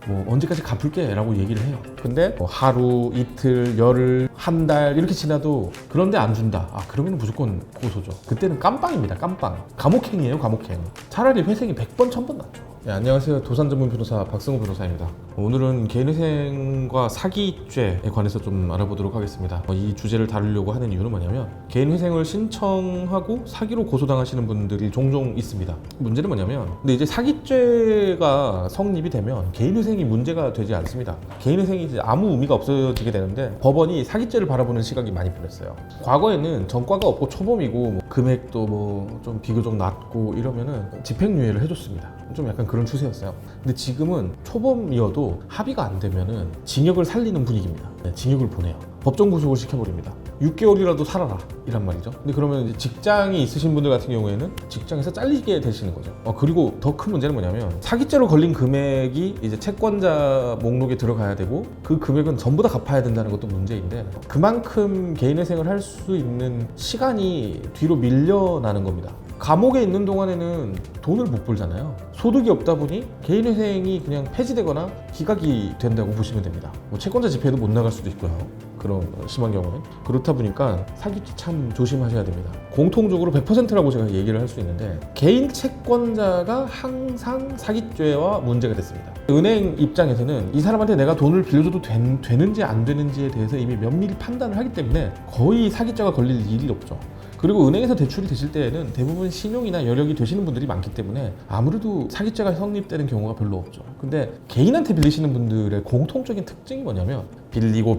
뭐 언제까지 갚을게 라고 얘기를 해요. 근데 뭐 하루, 이틀, 열흘, 한 달 이렇게 지나도 그런데 안 준다. 그러면 무조건 고소죠. 그때는 깜빵입니다. 깜빵. 감옥행이에요. 감옥행. 차라리 회생이 100번 1000번 낫죠. 네, 안녕하세요. 도산 전문 변호사 박승우 변호사입니다. 오늘은 개인회생과 사기죄에 관해서 좀 알아보도록 하겠습니다. 이 주제를 다루려고 하는 이유는 뭐냐면 개인회생을 신청하고 사기로 고소당하시는 분들이 종종 있습니다. 문제는 뭐냐면 근데 이제 사기죄가 성립이 되면 개인회생이 문제가 되지 않습니다. 개인회생이 이제 아무 의미가 없어지게 되는데 법원이 사기죄를 바라보는 시각이 많이 변했어요. 과거에는 전과가 없고 초범이고 뭐 금액도 뭐 좀 비교적 낮고 이러면은 집행유예를 해줬습니다. 좀 약간 그런 추세였어요. 근데 지금은 초범이어도 합의가 안 되면은 징역을 살리는 분위기입니다. 네, 징역을 보내요. 법정 구속을 시켜버립니다. 6개월이라도 살아라 이란 말이죠. 근데 그러면 이제 직장이 있으신 분들 같은 경우에는 직장에서 잘리게 되시는 거죠. 그리고 더 큰 문제는 뭐냐면 사기죄로 걸린 금액이 이제 채권자 목록에 들어가야 되고 그 금액은 전부 다 갚아야 된다는 것도 문제인데 그만큼 개인회생을 할 수 있는 시간이 뒤로 밀려나는 겁니다. 감옥에 있는 동안에는 돈을 못 벌잖아요. 소득이 없다 보니 개인회생이 그냥 폐지되거나 기각이 된다고 보시면 됩니다. 뭐 채권자 집회도 못 나갈 수도 있고요. 그런 심한 경우는. 그렇다 보니까 사기죄 참 조심하셔야 됩니다. 공통적으로 100%라고 제가 얘기를 할 수 있는데 개인 채권자가 항상 사기죄와 문제가 됐습니다. 은행 입장에서는 이 사람한테 내가 돈을 빌려줘도 되는지 안 되는지에 대해서 이미 면밀히 판단을 하기 때문에 거의 사기죄가 걸릴 일이 없죠. 그리고 은행에서 대출이 되실 때에는 대부분 신용이나 여력이 되시는 분들이 많기 때문에 아무래도 사기죄가 성립되는 경우가 별로 없죠. 근데 개인한테 빌리시는 분들의 공통적인 특징이 뭐냐면 빌리고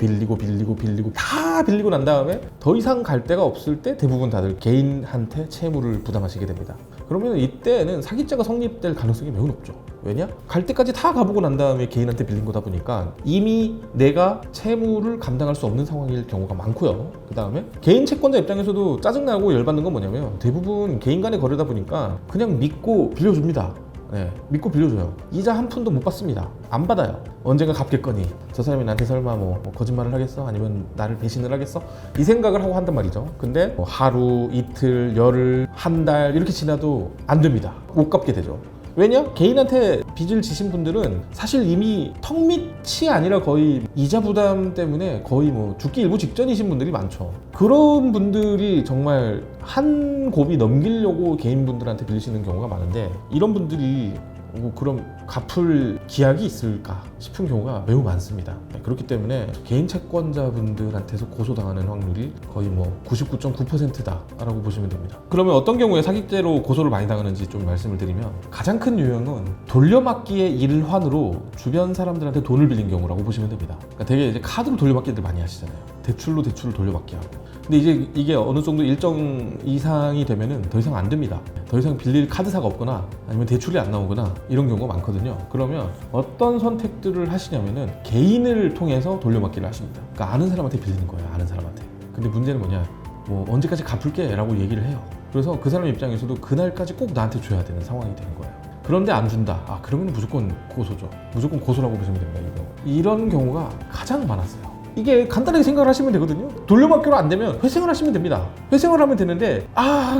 다 빌리고 난 다음에 더 이상 갈 데가 없을 때 대부분 다들 개인한테 채무를 부담하시게 됩니다. 그러면 이때는 사기죄가 성립될 가능성이 매우 높죠. 왜냐? 갈 때까지 다 가보고 난 다음에 개인한테 빌린 거다 보니까 이미 내가 채무를 감당할 수 없는 상황일 경우가 많고요. 그 다음에 개인 채권자 입장에서도 짜증나고 열받는 건 뭐냐면 대부분 개인 간의 거래다 보니까 그냥 믿고 빌려줍니다. 네, 믿고 빌려줘요. 이자 한 푼도 못 받습니다. 안 받아요. 언젠가 갚겠거니 저 사람이 나한테 설마 뭐 거짓말을 하겠어? 아니면 나를 배신을 하겠어? 이 생각을 하고 한단 말이죠. 근데 뭐 하루, 이틀, 열흘, 한 달 이렇게 지나도 안 됩니다. 못 갚게 되죠. 왜냐? 개인한테 빚을 지신 분들은 사실 이미 턱 밑이 아니라 거의 이자 부담 때문에 거의 뭐 죽기 일부 직전이신 분들이 많죠. 그런 분들이 정말 한 곱이 넘기려고 개인분들한테 빌리시는 경우가 많은데 이런 분들이 뭐 그럼 갚을 기약이 있을까 싶은 경우가 매우 많습니다. 그렇기 때문에 개인 채권자분들한테서 고소당하는 확률이 거의 뭐 99.9%다 라고 보시면 됩니다. 그러면 어떤 경우에 사기죄로 고소를 많이 당하는지 좀 말씀을 드리면 가장 큰 유형은 돌려막기의 일환으로 주변 사람들한테 돈을 빌린 경우라고 보시면 됩니다. 그러니까 되게 이제 카드로 돌려막기들 많이 하시잖아요. 대출로 대출을 돌려막기 하고. 근데 이제 이게 어느 정도 일정 이상이 되면은 더 이상 안 됩니다. 더 이상 빌릴 카드사가 없거나 아니면 대출이 안 나오거나 이런 경우가 많거든요. 그러면 어떤 선택들을 하시냐면은 개인을 통해서 돌려막기를 하십니다. 그러니까 아는 사람한테 빌리는 거예요. 아는 사람한테. 근데 문제는 뭐냐? 뭐 언제까지 갚을게 라고 얘기를 해요. 그래서 그 사람 입장에서도 그날까지 꼭 나한테 줘야 되는 상황이 되는 거예요. 그런데 안 준다. 그러면 무조건 고소죠. 무조건 고소라고 보시면 됩니다. 이런 경우가 가장 많았어요. 이게 간단하게 생각을 하시면 되거든요. 돌려막기로 안 되면 회생을 하시면 됩니다. 회생을 하면 되는데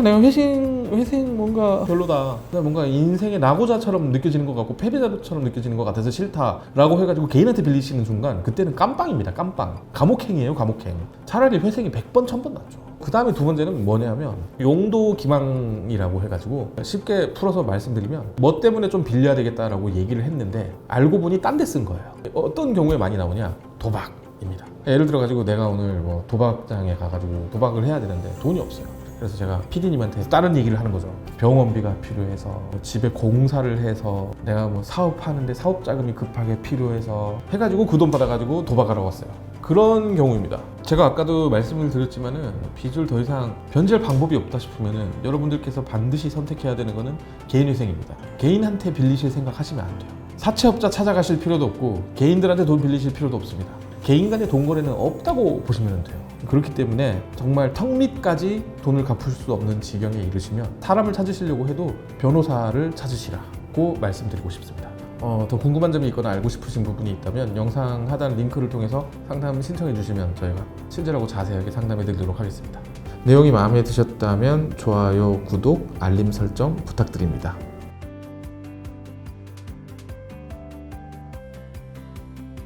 내가 회생 뭔가 별로다. 뭔가 인생의 낙오자처럼 느껴지는 것 같고 패배자처럼 느껴지는 것 같아서 싫다라고 해가지고 개인한테 빌리시는 순간 그때는 깜빵입니다. 깜빵. 감옥행이에요. 감옥행. 차라리 회생이 100번 1000번 낫죠. 그 다음에 두 번째는 뭐냐면 용도 기망이라고 해가지고 쉽게 풀어서 말씀드리면 뭐 때문에 좀 빌려야 되겠다라고 얘기를 했는데 알고 보니 딴 데 쓴 거예요. 어떤 경우에 많이 나오냐? 도박입니다. 예를 들어가지고 내가 오늘 뭐 도박장에 가가지고 도박을 해야 되는데 돈이 없어요. 그래서 제가 PD님한테 다른 얘기를 하는 거죠. 병원비가 필요해서 뭐 집에 공사를 해서 내가 뭐 사업하는데 사업 자금이 급하게 필요해서 해가지고 그 돈 받아가지고 도박하러 왔어요. 그런 경우입니다. 제가 아까도 말씀을 드렸지만은 빚을 더 이상 변제할 방법이 없다 싶으면은 여러분들께서 반드시 선택해야 되는 거는 개인회생입니다. 개인한테 빌리실 생각 하시면 안 돼요. 사채업자 찾아가실 필요도 없고 개인들한테 돈 빌리실 필요도 없습니다. 개인 간의 돈 거래는 없다고 보시면 돼요. 그렇기 때문에 정말 턱 밑까지 돈을 갚을 수 없는 지경에 이르시면 사람을 찾으시려고 해도 변호사를 찾으시라고 말씀드리고 싶습니다. 더 궁금한 점이 있거나 알고 싶으신 부분이 있다면 영상 하단 링크를 통해서 상담 신청해 주시면 저희가 친절하고 자세하게 상담해 드리도록 하겠습니다. 내용이 마음에 드셨다면 좋아요, 구독, 알림 설정 부탁드립니다.